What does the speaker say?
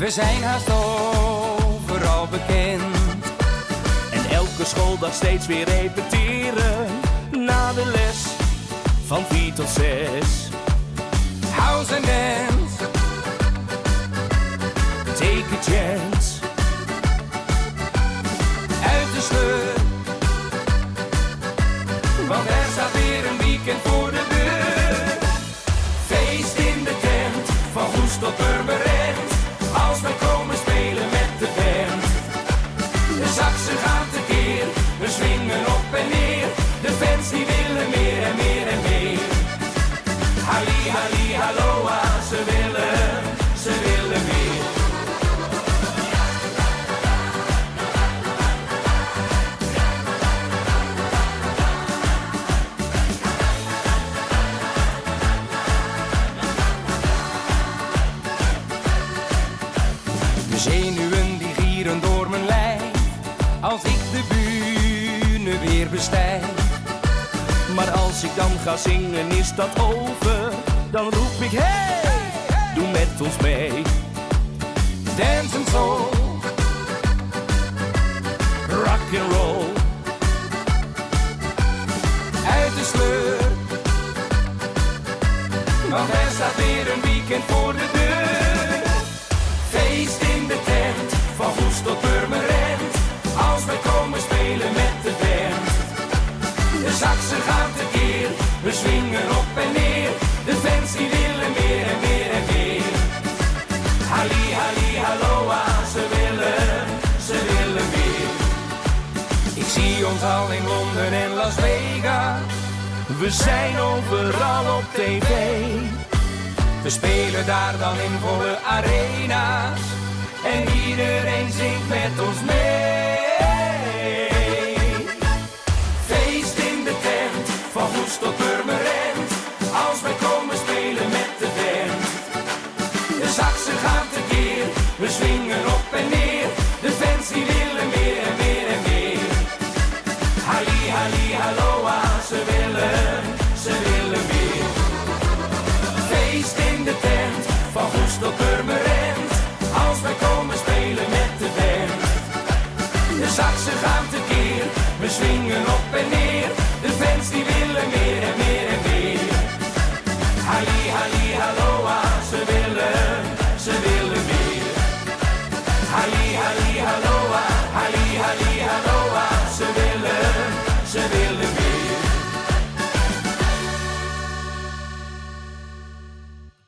We zijn haast overal bekend. En elke schooldag steeds weer repeteren. Na de les van 4 tot 6. House and dance, take a chance. uit de sleur, want er staat weer een weekend voor de deur. Feest in de tent, van Goes tot Purmerend, als wij komen spelen met de band. De saxen gaan tekeer, we swingen op en neer, de fans die willen meer en meer en meer. Halli, halli, halloa, ze willen meer. De zenuwen die gieren door mijn lijf, als ik de bühne weer bestijg. Maar als ik dan ga zingen is dat over. Dan roep ik hey, doe met ons mee. Dance and soul, Rock and roll, uit de sleur, want er staat weer een weekend voor de deur. Feest in de tent, van Goes tot Purmerend, als wij komen spelen met de band. De saxen gaan tekeer, we swingen op en neer, de fans die willen meer en meer en meer. Halli, halli, halloa, ze willen meer. Ik zie ons al in Londen en Las Vegas, we zijn overal op tv. we spelen daar dan in volle arena's en iedereen zingt met ons mee. Feest in de tent, van Goes tot